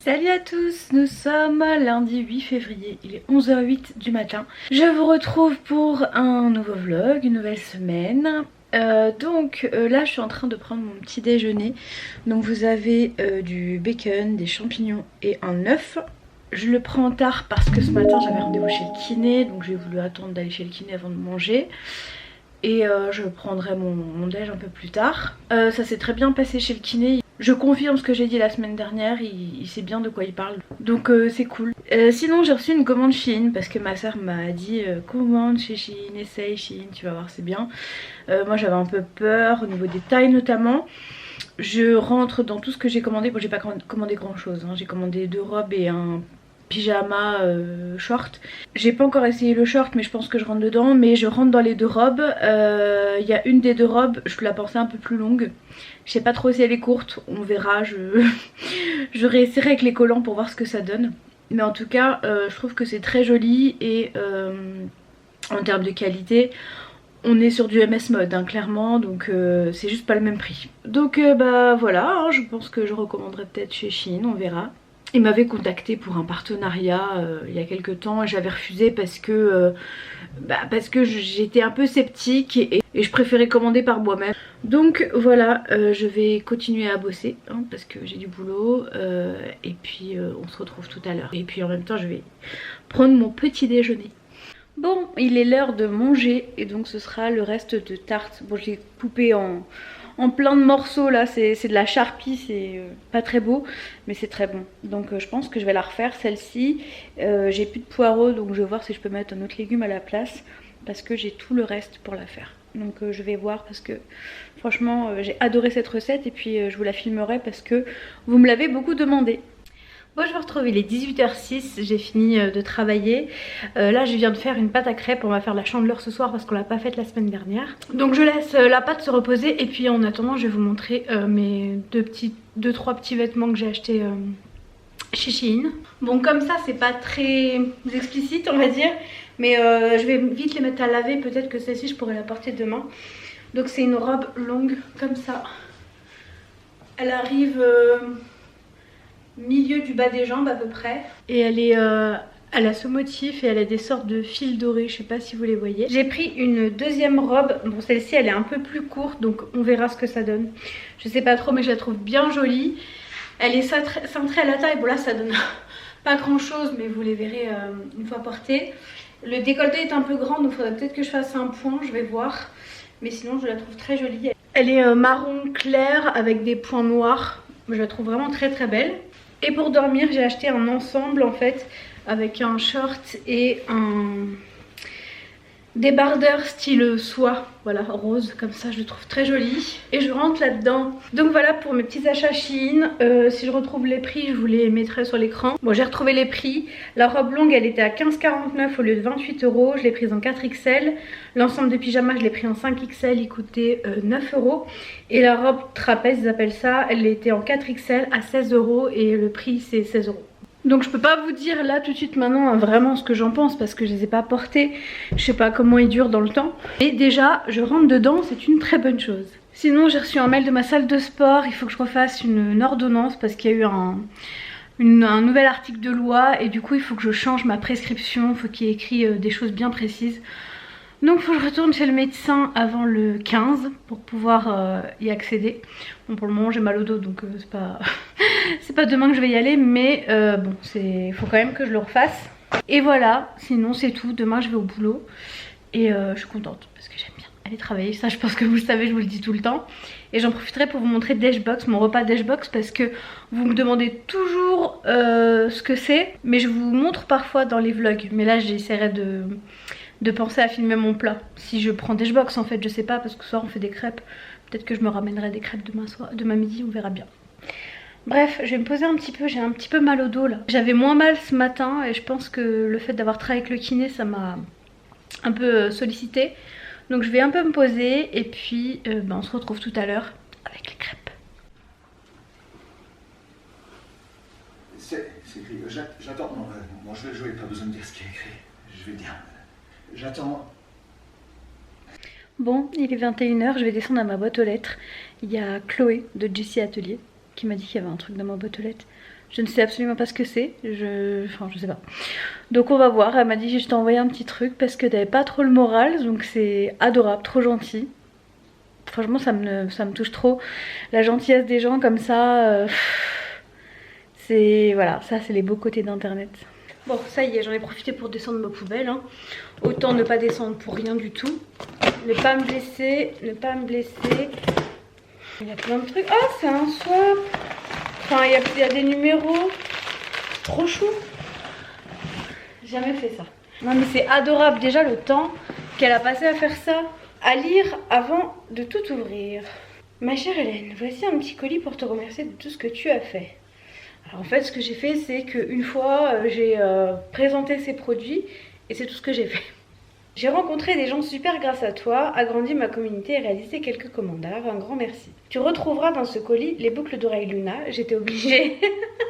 Salut à tous, nous sommes lundi 8 février, il est 11h08 du matin. Je vous retrouve pour un nouveau vlog, une nouvelle semaine. Là je suis en train de prendre mon petit déjeuner. Donc vous avez du bacon, des champignons et un œuf. Je le prends tard parce que ce matin j'avais rendez-vous chez le kiné, donc j'ai voulu attendre d'aller chez le kiné avant de manger. Et je prendrai mon déj un peu plus tard. Ça s'est très bien passé chez le kiné. Je confirme ce que j'ai dit la semaine dernière, il sait bien de quoi il parle. Donc c'est cool. Sinon j'ai reçu une commande Shein parce que ma soeur m'a dit commande chez Shein, essaye Shein, tu vas voir c'est bien. Moi j'avais un peu peur au niveau des tailles notamment. Je rentre dans tout ce que j'ai commandé. Bon j'ai pas commandé grand chose, hein. J'ai commandé 2 robes et un pyjama short. J'ai pas encore essayé le short mais je pense que je rentre dedans. Mais je rentre dans les 2 robes. Il y a une des 2 robes, je la pensais un peu plus longue. Je sais pas trop si elle est courte, on verra. Je réessayerai avec les collants pour voir ce que ça donne. Mais en tout cas je trouve que c'est très joli. Et en termes de qualité on est sur du MS mode hein, clairement. Donc c'est juste pas le même prix. Donc bah voilà hein, je pense que je recommanderais peut-être chez Shein, on verra. Il m'avait contacté pour un partenariat il y a quelques temps et j'avais refusé parce que j'étais un peu sceptique et je préférais commander par moi-même. Donc voilà, je vais continuer à bosser hein, parce que j'ai du boulot et puis on se retrouve tout à l'heure. Et puis en même temps je vais prendre mon petit déjeuner. Bon, il est l'heure de manger et donc ce sera le reste de tarte. Bon, je l'ai coupé en plein de morceaux là, c'est de la charpie, c'est pas très beau mais c'est très bon. Donc je pense que je vais la refaire celle-ci. J'ai plus de poireaux donc je vais voir si je peux mettre un autre légume à la place parce que j'ai tout le reste pour la faire. Donc je vais voir parce que franchement j'ai adoré cette recette et puis je vous la filmerai parce que vous me l'avez beaucoup demandé. Bon, je vous retrouve, il est 18h06, j'ai fini de travailler. Là je viens de faire une pâte à crêpes, on va faire la chandeleur ce soir parce qu'on l'a pas faite la semaine dernière. Donc je laisse la pâte se reposer et puis en attendant je vais vous montrer mes 2-3 petits vêtements que j'ai achetés chez Shein. Bon comme ça c'est pas très explicite on va dire, mais je vais vite les mettre à laver, peut-être que celle-ci je pourrais la porter demain. Donc c'est une robe longue comme ça, elle arrive milieu du bas des jambes à peu près. Et elle a ce motif et elle a des sortes de fils dorés, je sais pas si vous les voyez. J'ai pris une deuxième robe, bon celle-ci elle est un peu plus courte donc on verra ce que ça donne. Je sais pas trop mais je la trouve bien jolie. Elle est cintrée à la taille, bon là ça donne pas grand chose mais vous les verrez une fois portée. Le décolleté est un peu grand donc il faudrait peut-être que je fasse un point, je vais voir. Mais sinon je la trouve très jolie. Elle est marron clair avec des points noirs, je la trouve vraiment très très belle. Et pour dormir j'ai acheté un ensemble en fait avec un short et un débardeur style soie, voilà rose comme ça, je le trouve très joli et je rentre là-dedans. Donc voilà pour mes petits achats Shein. Si je retrouve les prix je vous les mettrai sur l'écran. Bon j'ai retrouvé les prix, la robe longue elle était à 15,49 au lieu de 28 €, je l'ai prise en 4XL. L'ensemble de pyjama je l'ai pris en 5XL, il coûtait 9 € et la robe trapèze ils appellent ça, elle était en 4XL à 16 € et le prix c'est 16 €. Donc je peux pas vous dire là tout de suite maintenant hein, vraiment ce que j'en pense parce que je les ai pas portés. Je sais pas comment ils durent dans le temps. Et déjà je rentre dedans, c'est une très bonne chose. Sinon j'ai reçu un mail de ma salle de sport, il faut que je refasse une ordonnance parce qu'il y a eu un nouvel article de loi et du coup il faut que je change ma prescription, il faut qu'il y ait écrit des choses bien précises. Donc il faut que je retourne chez le médecin avant le 15 pour pouvoir y accéder. Bon pour le moment j'ai mal au dos donc c'est pas c'est pas demain que je vais y aller mais bon il faut quand même que je le refasse. Et voilà, sinon c'est tout, demain je vais au boulot et je suis contente parce que j'aime bien aller travailler, ça je pense que vous le savez, je vous le dis tout le temps. Et j'en profiterai pour vous montrer Dashbox, mon repas Dashbox parce que vous me demandez toujours ce que c'est. Mais je vous montre parfois dans les vlogs, mais là j'essaierai de penser à filmer mon plat. Si je prends Dashbox en fait, je sais pas parce que ce soir on fait des crêpes. Peut-être que je me ramènerai des crêpes demain midi, on verra bien. Bref, je vais me poser un petit peu, j'ai un petit peu mal au dos là. J'avais moins mal ce matin et je pense que le fait d'avoir travaillé avec le kiné ça m'a un peu sollicité. Donc je vais un peu me poser et puis on se retrouve tout à l'heure avec les crêpes. C'est écrit, j'attends, non, je vais jouer, pas besoin de dire ce qui est écrit, je vais dire, j'attends. Bon, il est 21h, je vais descendre à ma boîte aux lettres. Il y a Chloé de Jessie Atelier qui m'a dit qu'il y avait un truc dans ma boîte aux lettres. Je ne sais absolument pas ce que c'est, enfin je sais pas. Donc on va voir, elle m'a dit je t'ai envoyé un petit truc parce que t'avais pas trop le moral, donc c'est adorable, trop gentil. Franchement ça me touche trop, la gentillesse des gens comme ça, c'est voilà, ça c'est les beaux côtés d'internet. Bon ça y est, j'en ai profité pour descendre ma poubelle, hein. Autant ne pas descendre pour rien du tout. Ne pas me blesser, ne pas me blesser. Il y a plein de trucs. Oh c'est un swap. Enfin il y a des numéros. Trop chou. J'ai jamais fait ça. Non mais c'est adorable déjà le temps qu'elle a passé à faire ça. À lire avant de tout ouvrir. Ma chère Hélène, voici un petit colis pour te remercier de tout ce que tu as fait. Alors en fait ce que j'ai fait c'est qu'une fois j'ai présenté ces produits et c'est tout ce que j'ai fait. J'ai rencontré des gens super grâce à toi, agrandi ma communauté et réalisé quelques commandages, un grand merci. Tu retrouveras dans ce colis les boucles d'oreilles Luna, j'étais obligée,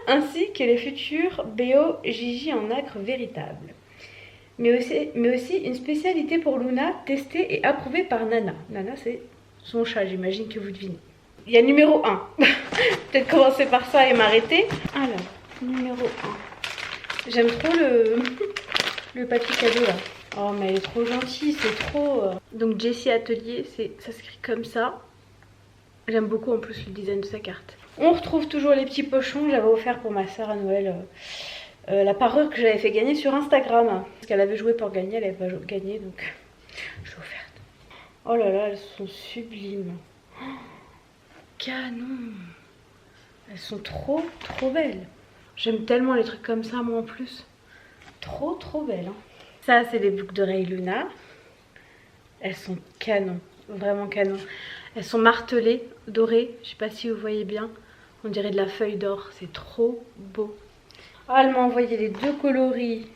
ainsi que les futurs BO Gigi en nacre véritable. Mais aussi une spécialité pour Luna, testée et approuvée par Nana. Nana c'est son chat, j'imagine que vous devinez. Il y a numéro 1. Peut-être commencer par ça et m'arrêter. Alors, numéro 1. J'aime trop le papier cadeau là. Oh mais elle est trop gentille, c'est trop... Donc Jessie Atelier, ça s'écrit comme ça. J'aime beaucoup en plus le design de sa carte. On retrouve toujours les petits pochons. J'avais offert pour ma soeur à Noël la parure que j'avais fait gagner sur Instagram. Parce qu'elle avait joué pour gagner, elle avait pas gagné donc je l'ai offerte. Oh là là, elles sont sublimes. Oh, canon. Elles sont trop belles. J'aime tellement les trucs comme ça moi en plus. Trop belles. Hein. Ça c'est les boucles d'oreilles Luna. Elles sont canon, vraiment canon. Elles sont martelées, dorées. Je sais pas si vous voyez bien. On dirait de la feuille d'or. C'est trop beau. Ah, elle m'a envoyé les deux coloris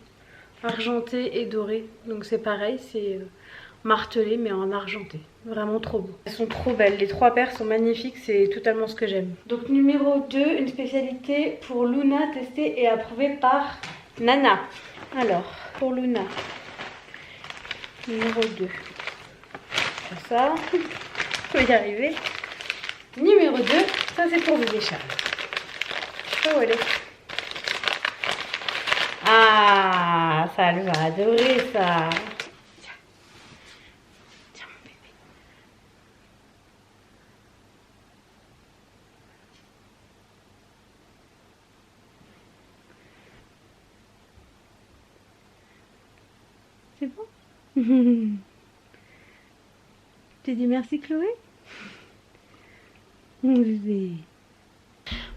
argenté et doré. Donc c'est pareil, c'est martelé mais en argenté. Vraiment trop beau. Elles sont trop belles. Les 3 paires sont magnifiques. C'est totalement ce que j'aime. Donc numéro 2, une spécialité pour Luna testée et approuvée par Nana. Alors, pour Luna, numéro 2. Ça, je vais y arriver. Numéro 2, ça c'est pour bébé Charles. Oh, elle est... Ah, ça elle va adorer ça. Tiens mon bébé. C'est bon? Tu dis merci Chloé? Mon bébé.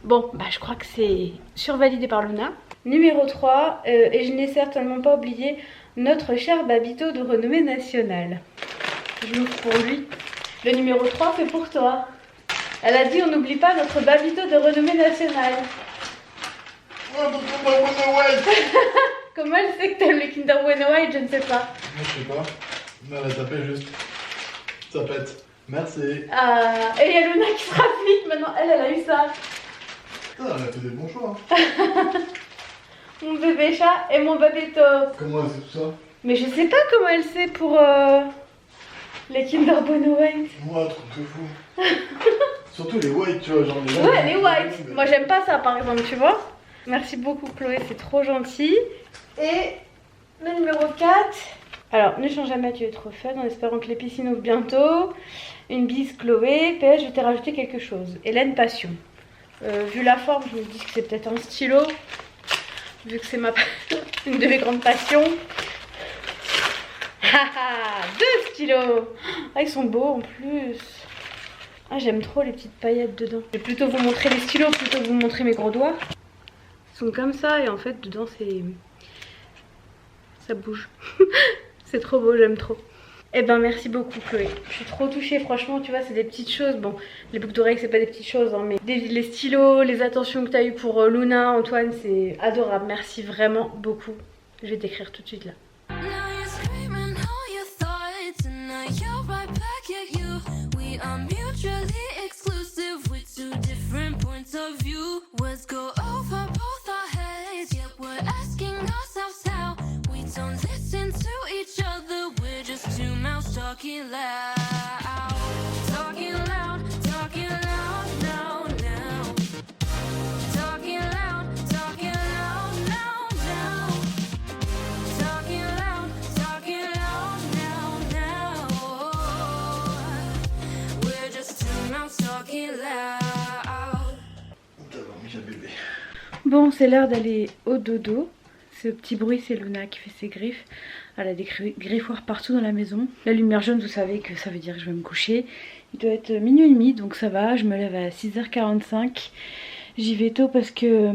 Bon, bah je crois que c'est survalidé par Luna. Numéro 3, et je n'ai certainement pas oublié notre cher Babito de renommée nationale. Je l'ouvre pour lui. Le numéro 3 c'est pour toi. Elle a dit on n'oublie pas notre Babito de renommée nationale. Comment elle sait que t'aimes les Kinder Bueno White? Je ne sais pas. Moi je sais pas. Non, elle a tapé juste. Ça pète. Merci. Ah, et il y a Luna qui se rapplique maintenant. Elle a eu ça. Putain, elle a fait des bons choix. Mon bébé chat et mon babito. Comment elle sait tout ça? Mais je sais pas comment elle sait pour les Kinder Bueno White. Moi, truc de fou. Surtout les white, tu vois, genre les white. Ouais, les white. Mais... Moi j'aime pas ça par exemple, tu vois. Merci beaucoup Chloé, c'est trop gentil. Et le numéro 4. Alors, ne change jamais, tu es trop fun, en espérant que les piscines ouvrent bientôt. Une bise Chloé. PS, je t'ai rajouté quelque chose. Hélène Passion. Vu la forme, je me dis que c'est peut-être un stylo. Vu que c'est une de mes grandes passions. Haha, 2 stylos. Ah, ils sont beaux en plus. Ah, j'aime trop les petites paillettes dedans. Je vais plutôt vous montrer les stylos plutôt que vous montrer mes gros doigts. Ils sont comme ça et en fait dedans c'est... ça bouge. C'est trop beau, j'aime trop. Eh ben merci beaucoup Chloé. Je suis trop touchée, franchement, tu vois, c'est des petites choses. Bon, les boucles d'oreilles c'est pas des petites choses, hein, mais les stylos, les attentions que tu as eues pour Luna, Antoine, c'est adorable. Merci vraiment beaucoup. Je vais t'écrire tout de suite là. Talking loud, talking loud, talking loud now, now. Talking loud, Bon, c'est l'heure d'aller au dodo. Ce petit bruit, c'est Luna qui fait ses griffes. Elle a des griffoirs partout dans la maison. La lumière jaune, vous savez que ça veut dire que je vais me coucher. Il doit être minuit et demi, donc ça va. Je me lève à 6h45. J'y vais tôt parce que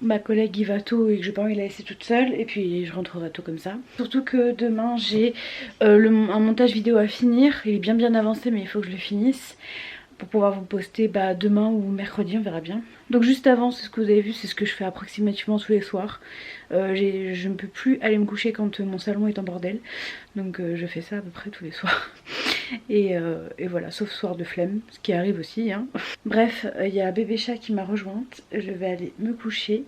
ma collègue y va tôt et que j'ai pas envie de la laisser toute seule. Et puis je rentrerai tôt comme ça. Surtout que demain, j'ai un montage vidéo à finir. Il est bien avancé, mais il faut que je le finisse pour pouvoir vous poster demain ou mercredi, on verra bien. Donc juste avant, c'est ce que vous avez vu, c'est ce que je fais approximativement tous les soirs. Je ne peux plus aller me coucher quand mon salon est en bordel. Donc je fais ça à peu près tous les soirs. Et voilà, sauf soir de flemme, ce qui arrive aussi. Hein. Bref, il y a bébé chat qui m'a rejointe. Je vais aller me coucher.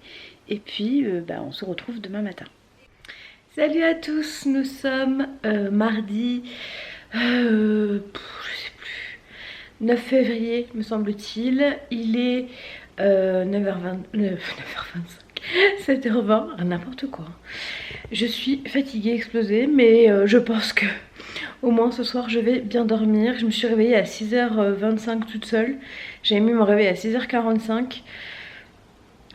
Et puis, on se retrouve demain matin. Salut à tous, nous sommes mardi... je sais plus... 9 février, me semble-t-il. Il est 9h25, 7h20, n'importe quoi. Je suis fatiguée, explosée, mais je pense que au moins ce soir je vais bien dormir. Je me suis réveillée à 6h25 toute seule. J'avais mis mon réveil à 6h45.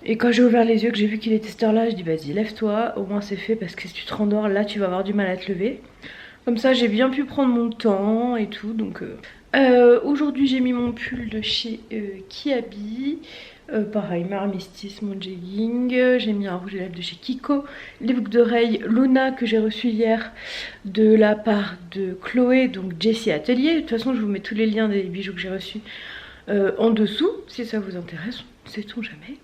Et quand j'ai ouvert les yeux, que j'ai vu qu'il était cette heure-là, je dis vas-y lève-toi, au moins c'est fait parce que si tu te rendors là tu vas avoir du mal à te lever. Comme ça j'ai bien pu prendre mon temps et tout. Donc aujourd'hui j'ai mis mon pull de chez Kiabi. Pareil, ma armistice, mon jegging. J'ai mis un rouge à lèvres de chez Kiko. Les boucles d'oreilles Luna que j'ai reçues hier de la part de Chloé, donc Jessie Atelier. De toute façon je vous mets tous les liens des bijoux que j'ai reçus en dessous si ça vous intéresse, sait-on jamais.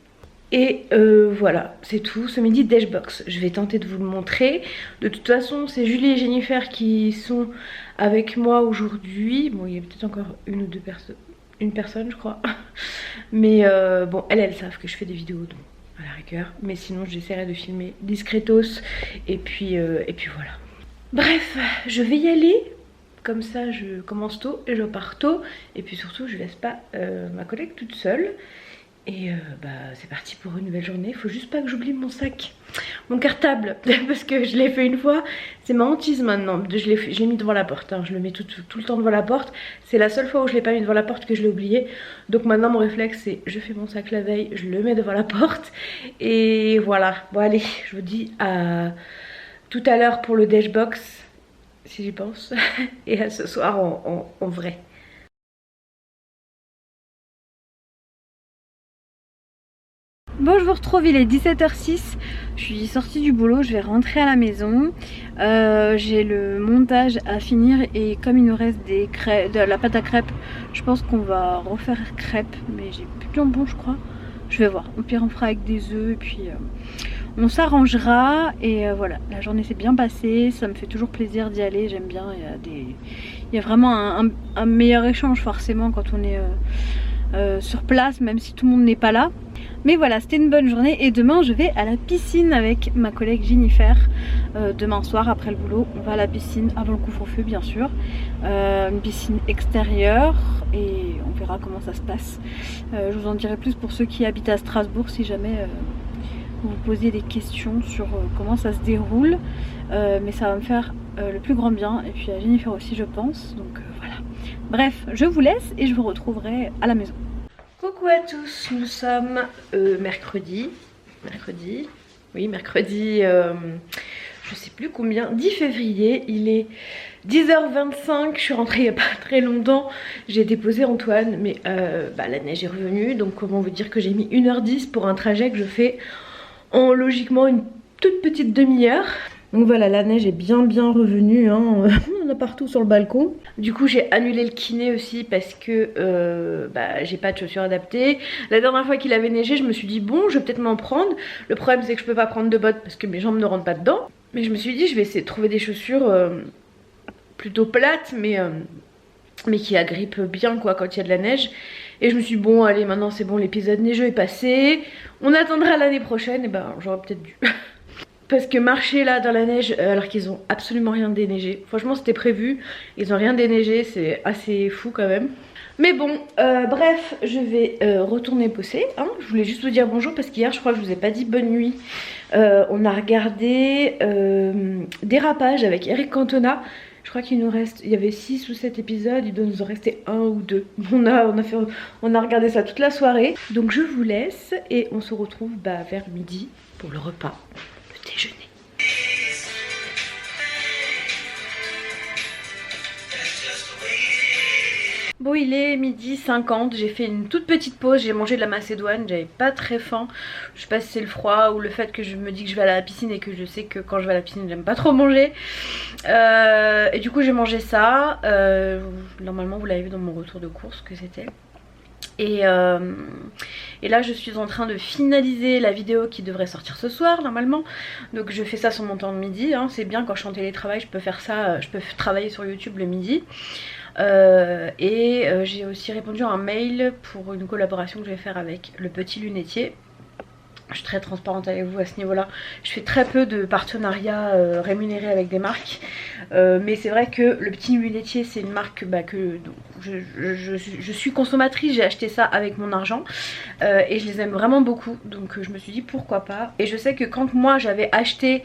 Et voilà, c'est tout. Ce midi, Dashbox. Je vais tenter de vous le montrer. De toute façon, c'est Julie et Jennifer qui sont avec moi aujourd'hui. Bon, il y a peut-être encore une ou deux personnes. Une personne, je crois. Mais bon, elles savent que je fais des vidéos, donc à la rigueur. Mais sinon, j'essaierai de filmer discretos. Et puis voilà. Bref, je vais y aller. Comme ça, je commence tôt et je pars tôt. Et puis surtout, je laisse pas ma collègue toute seule. Et c'est parti pour une nouvelle journée. Faut juste pas que j'oublie mon sac, mon cartable, parce que je l'ai fait une fois. C'est ma hantise maintenant. Je l'ai mis devant la porte, hein. Je le mets tout le temps devant la porte. C'est la seule fois où je l'ai pas mis devant la porte que je l'ai oublié. Donc maintenant mon réflexe c'est je fais mon sac la veille, je le mets devant la porte. Et voilà. Bon allez, je vous dis à tout à l'heure pour le Dashbox, si j'y pense. Et à ce soir en vrai. Bon, je vous retrouve, il est 17h06, je suis sortie du boulot, je vais rentrer à la maison. J'ai le montage à finir et comme il nous reste de la pâte à crêpes, je pense qu'on va refaire crêpes, mais j'ai plus de jambon je crois. Je vais voir, au pire on fera avec des œufs et puis on s'arrangera. Et voilà, la journée s'est bien passée, ça me fait toujours plaisir d'y aller, j'aime bien. Il y a vraiment un meilleur échange forcément quand on est sur place, même si tout le monde n'est pas là. Mais voilà, c'était une bonne journée et demain je vais à la piscine avec ma collègue Jennifer. Demain soir après le boulot, on va à la piscine avant le couvre-feu bien sûr. Une piscine extérieure et on verra comment ça se passe. Je vous en dirai plus pour ceux qui habitent à Strasbourg si jamais vous vous posez des questions sur comment ça se déroule. Mais ça va me faire le plus grand bien et puis à Jennifer aussi je pense. Donc voilà. Bref, je vous laisse et je vous retrouverai à la maison. Coucou à tous, nous sommes mercredi, je sais plus combien, 10 février, il est 10h25, je suis rentrée il n'y a pas très longtemps, j'ai déposé Antoine, mais la neige est revenue, donc comment vous dire que j'ai mis 1h10 pour un trajet que je fais en logiquement une toute petite demi-heure. Donc voilà, la neige est bien revenue, hein. On en a partout sur le balcon. Du coup j'ai annulé le kiné aussi parce que j'ai pas de chaussures adaptées. La dernière fois qu'il avait neigé je me suis dit bon je vais peut-être m'en prendre. Le problème c'est que je peux pas prendre de bottes parce que mes jambes ne rentrent pas dedans. Mais je me suis dit je vais essayer de trouver des chaussures plutôt plates mais qui agrippent bien quoi quand il y a de la neige. Et je me suis dit bon allez maintenant c'est bon, l'épisode neigeux est passé. On attendra l'année prochaine et j'aurais peut-être dû. Parce que marcher là dans la neige alors qu'ils ont absolument rien déneigé, franchement c'était prévu, ils ont rien déneigé, c'est assez fou quand même. Mais bon, bref, je vais retourner bosser, hein. Je voulais juste vous dire bonjour parce qu'hier je crois que je vous ai pas dit bonne nuit. On a regardé Dérapage avec Eric Cantona. Je Je crois qu'il nous reste, il y avait 6 ou 7 épisodes, il doit nous en rester 1 ou 2. On a regardé ça toute la soirée. Donc je vous laisse et on se retrouve vers midi pour le repas, le déjeuner. Bon, il est 12h50, j'ai fait une toute petite pause, j'ai mangé de la macédoine, j'avais pas très faim. Je sais pas si c'est le froid ou le fait que je me dis que je vais aller à la piscine et que je sais que quand je vais à la piscine j'aime pas trop manger. Et du coup j'ai mangé ça, normalement vous l'avez vu dans mon retour de course que c'était. Et là je suis en train de finaliser la vidéo qui devrait sortir ce soir normalement. Donc je fais ça sur mon temps de midi, hein. C'est bien quand je suis en télétravail, je peux faire ça, je peux travailler sur YouTube le midi. J'ai aussi répondu à un mail pour une collaboration que je vais faire avec le Petit Lunetier. Je suis très transparente avec vous à ce niveau là. Je fais très peu de partenariats rémunérés avec des marques, mais c'est vrai que le Petit Lunetier c'est une marque que je suis consommatrice. J'ai acheté ça avec mon argent et je les aime vraiment beaucoup, donc je me suis dit pourquoi pas. Et je sais que quand moi j'avais acheté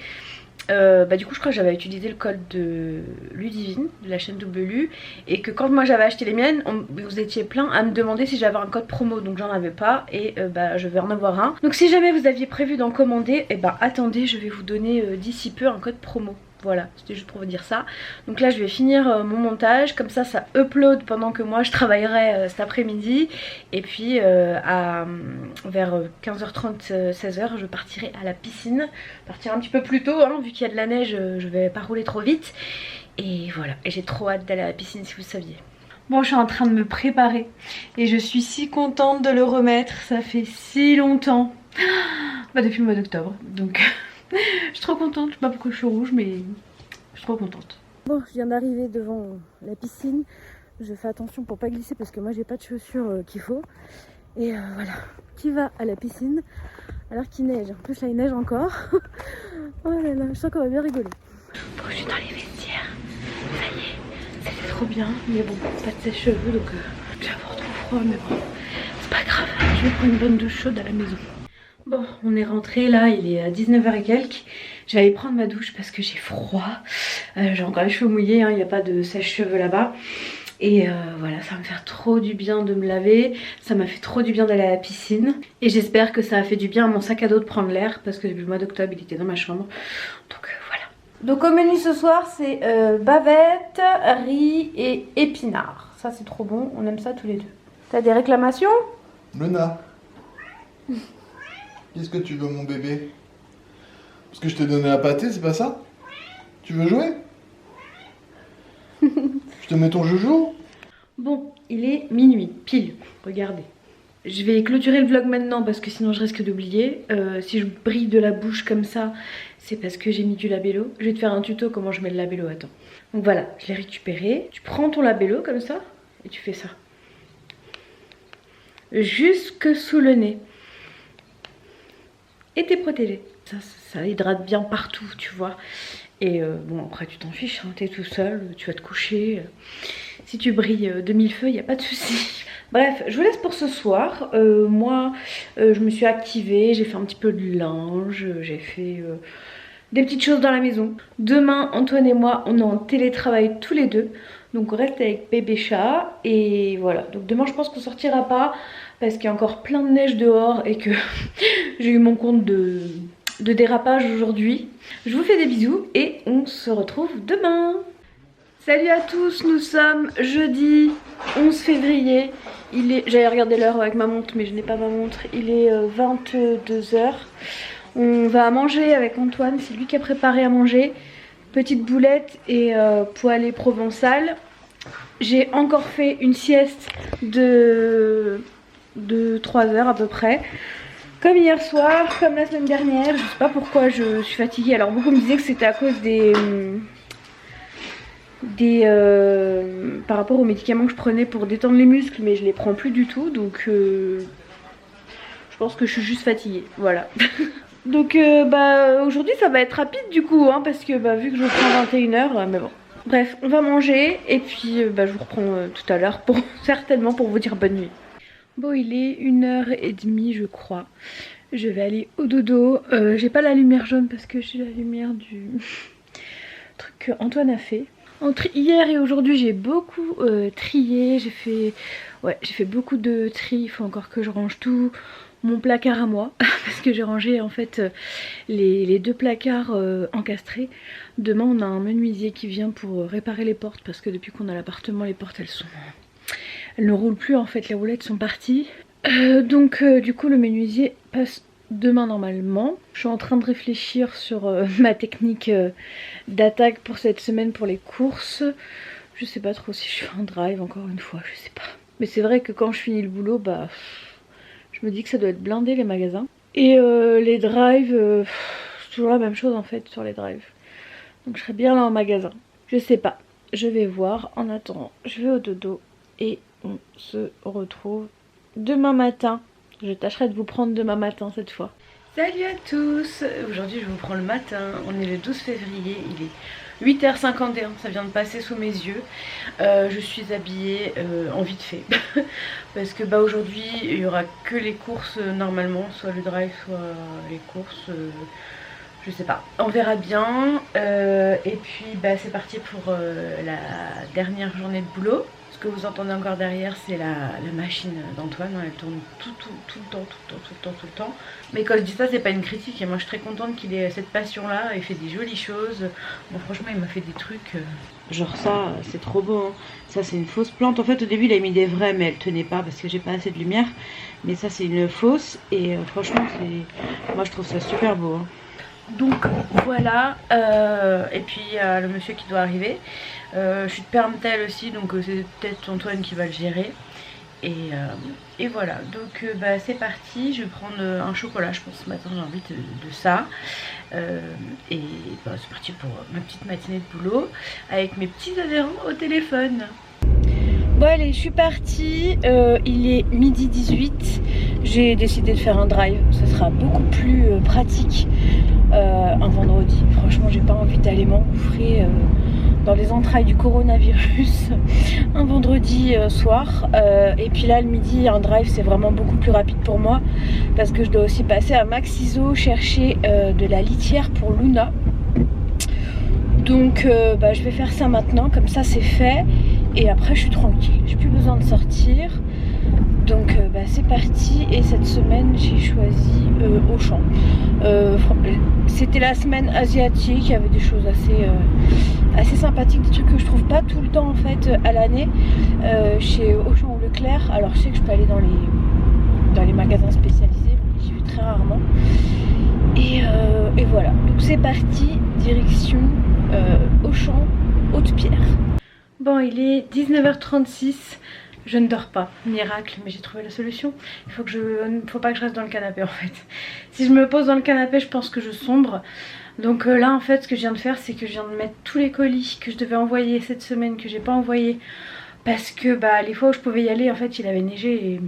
du coup je crois que j'avais utilisé le code de Ludivine de la chaîne WLU, et que quand moi j'avais acheté les miennes vous étiez plein à me demander si j'avais un code promo, donc j'en avais pas et je vais en avoir un. Donc si jamais vous aviez prévu d'en commander, attendez, je vais vous donner d'ici peu un code promo. Voilà, c'était juste pour vous dire ça. Donc là je vais finir mon montage, comme ça upload pendant que moi je travaillerai cet après-midi. Et puis vers 15h30, 16h je partirai à la piscine. Partir un petit peu plus tôt, hein, vu qu'il y a de la neige, je vais pas rouler trop vite. Et voilà, et j'ai trop hâte d'aller à la piscine si vous saviez. Bon, je suis en train de me préparer et je suis si contente de le remettre, ça fait si longtemps. Depuis le mois d'octobre, donc... Je suis trop contente, je sais pas pourquoi je suis rouge, mais je suis trop contente. Bon, je viens d'arriver devant la piscine. Je fais attention pour pas glisser parce que moi j'ai pas de chaussures qu'il faut. Et voilà, qui va à la piscine alors qu'il neige. En plus là il neige encore. Oh là là, je sens qu'on va bien rigoler. Bon, je suis dans les vestiaires. Ça y est, c'était trop bien. Mais bon, pas de sèche-cheveux donc je vais avoir trop froid, mais bon, c'est pas grave. Je vais prendre une bonne douche chaude à la maison. Bon, on est rentré là, il est à 19h et quelques. Je vais aller prendre ma douche parce que j'ai froid. J'ai encore les cheveux mouillés, hein, il n'y a pas de sèche-cheveux là-bas. Et voilà, ça va me faire trop du bien de me laver. Ça m'a fait trop du bien d'aller à la piscine. Et j'espère que ça a fait du bien à mon sac à dos de prendre l'air, parce que depuis le mois d'octobre il était dans ma chambre. Donc voilà. Donc au menu ce soir c'est bavette, riz et épinards. Ça c'est trop bon, on aime ça tous les deux. T'as des réclamations? Luna, qu'est-ce que tu veux mon bébé? Parce que je t'ai donné à pâté, c'est pas ça? Tu veux jouer? Je te mets ton joujou? Bon, il est minuit, pile, regardez. Je vais clôturer le vlog maintenant parce que sinon je risque d'oublier. Si je brille de la bouche comme ça, c'est parce que j'ai mis du labello. Je vais te faire un tuto comment je mets le labello, attends. Donc voilà, je l'ai récupéré. Tu prends ton labello comme ça et tu fais ça. Jusque sous le nez. Et t'es protégé. Ça hydrate bien partout, tu vois. Et bon, après tu t'en fiches, hein, t'es tout seul, tu vas te coucher. Si tu brilles de mille feux, il n'y a pas de souci. Bref, je vous laisse pour ce soir. Moi, je me suis activée, j'ai fait un petit peu de linge, j'ai fait des petites choses dans la maison. Demain, Antoine et moi, on est en télétravail tous les deux. Donc on reste avec bébé chat. Et voilà, donc demain je pense qu'on sortira pas parce qu'il y a encore plein de neige dehors et que j'ai eu mon compte de dérapage aujourd'hui. Je vous fais des bisous et on se retrouve demain. Salut à tous, nous sommes jeudi 11 février. J'avais regardé l'heure avec ma montre mais je n'ai pas ma montre. Il est 22h. On va manger avec Antoine, c'est lui qui a préparé à manger. Petite boulette et poêlée provençale. J'ai encore fait une sieste de 3 heures à peu près. Comme hier soir, comme la semaine dernière. Je sais pas pourquoi je suis fatiguée. Alors beaucoup me disaient que c'était à cause par rapport aux médicaments que je prenais pour détendre les muscles, mais je les prends plus du tout, donc je pense que je suis juste fatiguée, voilà. Donc aujourd'hui ça va être rapide du coup, hein, parce que vu que je reprends 21h, mais bon. Bref, on va manger et puis je vous reprends tout à l'heure certainement pour vous dire bonne nuit. Bon, il est 1h30 je crois. Je vais aller au dodo. J'ai pas la lumière jaune parce que j'ai la lumière du truc que Antoine a fait. Entre hier et aujourd'hui j'ai beaucoup trié, j'ai fait beaucoup de tri, il faut encore que je range tout mon placard à moi parce que j'ai rangé en fait les deux placards encastrés. Demain on a un menuisier qui vient pour réparer les portes parce que depuis qu'on a l'appartement les portes elles ne roulent plus en fait, les roulettes sont parties. Donc du coup le menuisier passe demain normalement. Je suis en train de réfléchir sur ma technique d'attaque pour cette semaine pour les courses. Je sais pas trop si je fais un drive encore une fois, je sais pas. Mais c'est vrai que quand je finis le boulot, bah je me dis que ça doit être blindé les magasins. Et les drives, c'est toujours la même chose en fait sur les drives. Donc je serai bien là en magasin. Je sais pas, je vais voir. En attendant, je vais au dodo et on se retrouve demain matin. Je tâcherai de vous prendre demain matin cette fois. Salut à tous. Aujourd'hui je vous prends le matin. On est le 12 février. Il est 8h51. Ça vient de passer sous mes yeux. Je suis habillée en vite fait. Parce que bah aujourd'hui il n'y aura que les courses normalement. Soit le drive soit les courses. Je sais pas. On verra bien. Et puis bah c'est parti pour la dernière journée de boulot. Ce que vous entendez encore derrière, c'est la machine d'Antoine. Elle tourne tout le temps. Mais quand je dis ça, c'est pas une critique. Et moi, je suis très contente qu'il ait cette passion-là. Il fait des jolies choses. Bon, franchement, il m'a fait des trucs. Genre ça, c'est trop beau. Hein. Ça, c'est une fausse plante. En fait, au début, il a mis des vraies, mais elle tenait pas parce que j'ai pas assez de lumière. Mais ça, c'est une fausse. Et franchement, moi, je trouve ça super beau. Hein. Donc voilà, et puis le monsieur qui doit arriver. Je suis de Permtel aussi, donc c'est peut-être Antoine qui va le gérer. Et voilà, donc bah, c'est parti. Je vais prendre un chocolat, je pense ce matin j'ai envie de ça. Et bah, c'est parti pour ma petite matinée de boulot avec mes petits adhérents au téléphone. Bon allez, je suis partie, il est midi 18. J'ai décidé de faire un drive, ça sera beaucoup plus pratique un vendredi. Franchement j'ai pas envie d'aller m'engouffrer dans les entrailles du coronavirus un vendredi soir. Et puis là le midi, un drive c'est vraiment beaucoup plus rapide pour moi parce que je dois aussi passer à Maxiso chercher de la litière pour Luna. Donc bah, je vais faire ça maintenant, comme ça c'est fait. Et après je suis tranquille, j'ai plus besoin de sortir. Donc bah, c'est parti. Et cette semaine j'ai choisi Auchan. C'était la semaine asiatique, il y avait des choses assez sympathiques, des trucs que je trouve pas tout le temps en fait à l'année chez Auchan ou Leclerc. Alors je sais que je peux aller dans les magasins spécialisés, mais j'y vais très rarement. Et voilà, donc c'est parti, direction Auchan, Haute-Pierre. Bon, il est 19h36, je ne dors pas, miracle, mais j'ai trouvé la solution. Faut pas que je reste dans le canapé en fait. Si je me pose dans le canapé, je pense que je sombre. Donc là en fait, ce que je viens de faire, c'est que je viens de mettre tous les colis que je devais envoyer cette semaine, que j'ai pas envoyé. Parce que bah, les fois où je pouvais y aller, en fait, il avait neigé et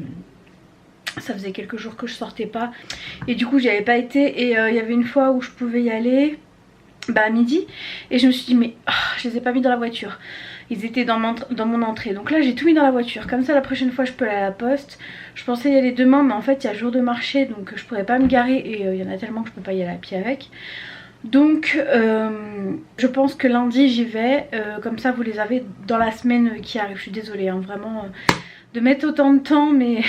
ça faisait quelques jours que je sortais pas. Et du coup, j'y avais pas été. Et il y avait une fois où je pouvais y aller, bah à midi. Et je me suis dit, mais je les ai pas mis dans la voiture. Ils étaient dans mon entrée. Donc là j'ai tout mis dans la voiture. Comme ça la prochaine fois je peux aller à la poste. Je pensais y aller demain, mais en fait il y a jour de marché. Donc je pourrais pas me garer. Et il y en a tellement que je peux pas y aller à pied avec. Donc je pense que lundi j'y vais. Comme ça vous les avez dans la semaine qui arrive. Je suis désolée hein, vraiment de mettre autant de temps. Mais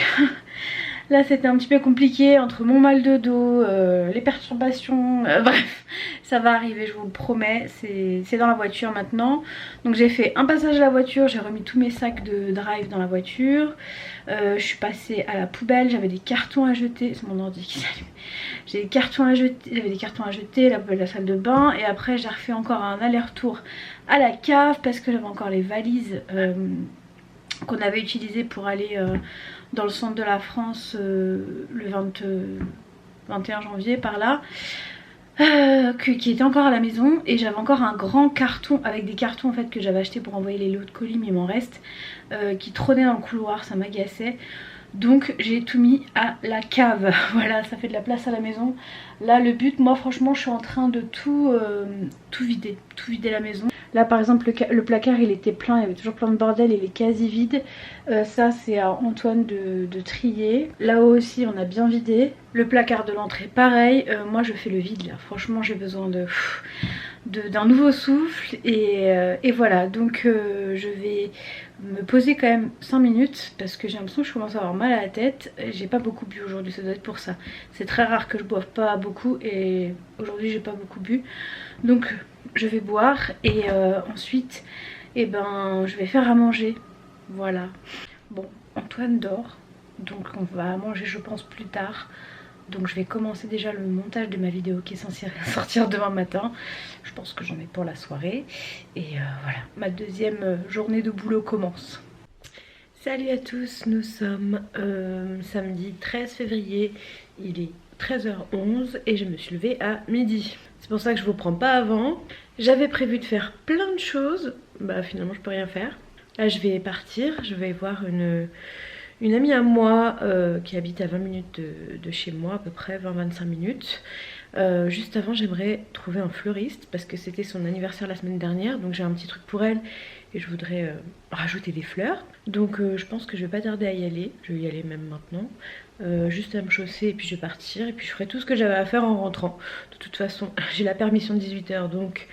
là c'était un petit peu compliqué entre mon mal de dos, les perturbations, bref, ça va arriver, je vous le promets, c'est dans la voiture maintenant. Donc j'ai fait un passage à la voiture, j'ai remis tous mes sacs de drive dans la voiture. Je suis passée à la poubelle, j'avais des cartons à jeter, c'est mon ordi qui s'allume. J'avais des cartons à jeter, la salle de bain. Et après j'ai refait encore un aller-retour à la cave parce que j'avais encore les valises qu'on avait utilisées pour aller dans le centre de la France le 21 janvier par là, qui était encore à la maison. Et j'avais encore un grand carton avec des cartons en fait que j'avais acheté pour envoyer les lots de colis, mais il m'en reste, qui trônaient dans le couloir, ça m'agaçait. Donc j'ai tout mis à la cave. Voilà, ça fait de la place à la maison. Là le but, moi franchement je suis en train de tout vider la maison. Là par exemple le placard il était plein, il y avait toujours plein de bordel, il est quasi vide. Ça c'est à Antoine de trier. Là-haut aussi on a bien vidé. Le placard de l'entrée pareil. Moi je fais le vide là, franchement j'ai besoin d'un nouveau souffle et voilà. Donc je vais me poser quand même 5 minutes parce que j'ai l'impression que je commence à avoir mal à la tête. J'ai pas beaucoup bu aujourd'hui, ça doit être pour ça. C'est très rare que je boive pas beaucoup et aujourd'hui j'ai pas beaucoup bu. Donc je vais boire et ensuite je vais faire à manger. Voilà. Bon, Antoine dort, donc on va manger je pense plus tard. Donc je vais commencer déjà le montage de ma vidéo qui est censée sortir demain matin. Je pense que j'en ai pour la soirée. Et voilà, ma deuxième journée de boulot commence. Salut à tous, nous sommes samedi 13 février. Il est 13h11 et je me suis levée à midi. C'est pour ça que je vous prends pas avant. J'avais prévu de faire plein de choses. Bah finalement je peux rien faire. Là je vais partir, je vais voir une amie à moi qui habite à 20 minutes de chez moi, à peu près 20-25 minutes. Juste avant j'aimerais trouver un fleuriste parce que c'était son anniversaire la semaine dernière, donc j'ai un petit truc pour elle et je voudrais rajouter des fleurs. Donc je pense que je vais pas tarder à y aller, je vais y aller même maintenant. Juste à me chausser et puis je vais partir et puis je ferai tout ce que j'avais à faire en rentrant. De toute façon j'ai la permission de 18 h, donc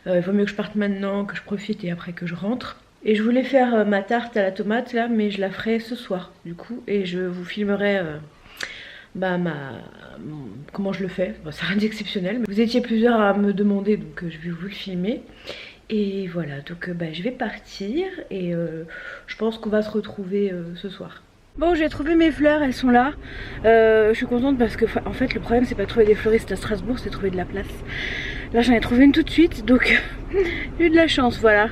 il vaut mieux que je parte maintenant, que je profite et après que je rentre. Et je voulais faire ma tarte à la tomate là, mais je la ferai ce soir du coup. Et je vous filmerai comment je le fais. Bon, c'est rien d'exceptionnel. Vous étiez plusieurs à me demander, donc je vais vous le filmer. Et voilà, donc je vais partir et je pense qu'on va se retrouver ce soir. Bon, j'ai trouvé mes fleurs, elles sont là. Je suis contente parce que en fait le problème c'est pas de trouver des fleuristes à Strasbourg, c'est trouver de la place. Là j'en ai trouvé une tout de suite, donc j'ai eu de la chance, voilà.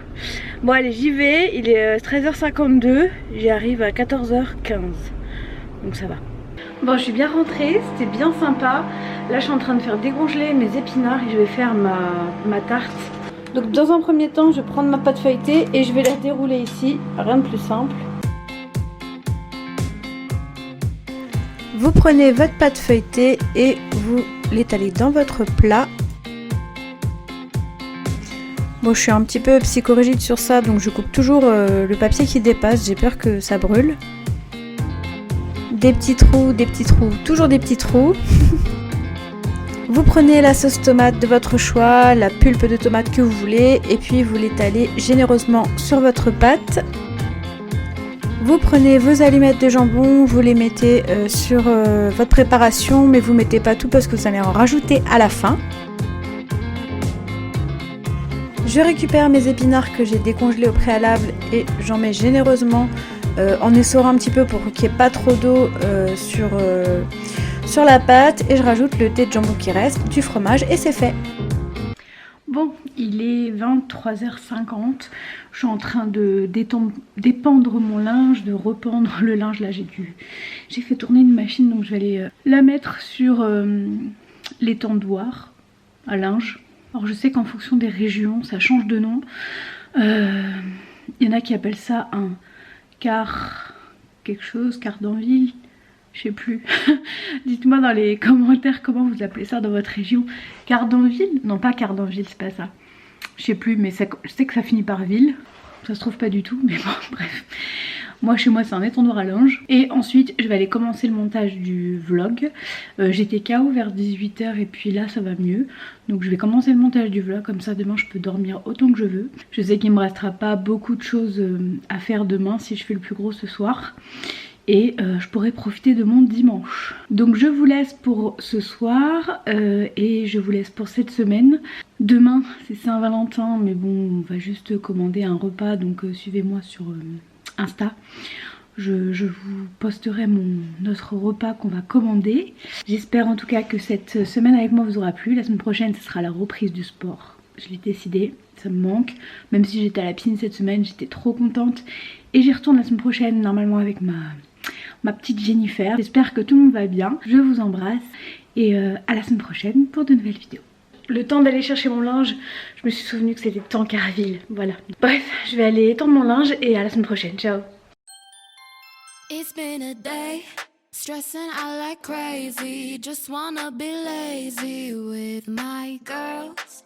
Bon allez, j'y vais, il est 13h52, j'y arrive à 14h15, donc ça va. Bon, je suis bien rentrée, c'était bien sympa. Là je suis en train de faire décongeler mes épinards et je vais faire ma tarte. Donc dans un premier temps je vais prendre ma pâte feuilletée et je vais la dérouler ici, rien de plus simple. Vous prenez votre pâte feuilletée et vous l'étalez dans votre plat. Bon, je suis un petit peu psychorigide sur ça, donc je coupe toujours le papier qui dépasse, j'ai peur que ça brûle. Des petits trous, toujours des petits trous. Vous prenez la sauce tomate de votre choix, la pulpe de tomate que vous voulez, et puis vous l'étalez généreusement sur votre pâte. Vous prenez vos allumettes de jambon, vous les mettez sur votre préparation, mais vous ne mettez pas tout parce que vous allez en rajouter à la fin. Je récupère mes épinards que j'ai décongelés au préalable et j'en mets généreusement en essorant un petit peu pour qu'il n'y ait pas trop d'eau sur la pâte. Et je rajoute le thé de jambon qui reste, du fromage et c'est fait. Bon, il est 23h50, je suis en train de dépendre mon linge, de rependre le linge. Là j'ai fait tourner une machine, donc je vais aller la mettre sur l'étendoir à linge. Alors je sais qu'en fonction des régions ça change de nom. Il y en a qui appellent ça un quart d'enville. Je sais plus. Dites-moi dans les commentaires comment vous appelez ça dans votre région. Cardanville? Non, pas Cardanville, c'est pas ça. Je sais plus, mais je sais que ça finit par ville. Ça se trouve pas du tout, mais bon, bref. Moi, chez moi, c'est un étendoir à linge. Et ensuite, je vais aller commencer le montage du vlog. J'étais KO vers 18 h et puis là, ça va mieux. Donc, je vais commencer le montage du vlog. Comme ça, demain, je peux dormir autant que je veux. Je sais qu'il me restera pas beaucoup de choses à faire demain si je fais le plus gros ce soir. Et je pourrai profiter de mon dimanche. Donc je vous laisse pour ce soir et je vous laisse pour cette semaine. Demain c'est Saint-Valentin, mais bon, on va juste commander un repas, donc suivez-moi sur Insta. Je vous posterai notre repas qu'on va commander. J'espère en tout cas que cette semaine avec moi vous aura plu. La semaine prochaine ce sera la reprise du sport. Je l'ai décidé, ça me manque. Même si j'étais à la piscine cette semaine, j'étais trop contente. Et j'y retourne la semaine prochaine normalement avec ma petite Jennifer. J'espère que tout le monde va bien. Je vous embrasse et à la semaine prochaine pour de nouvelles vidéos. Le temps d'aller chercher mon linge, je me suis souvenu que c'était Tancarville. Voilà. Bref, je vais aller étendre mon linge et à la semaine prochaine. Ciao. It's been a day, stressing out like crazy. Just wanna be lazy with my girls.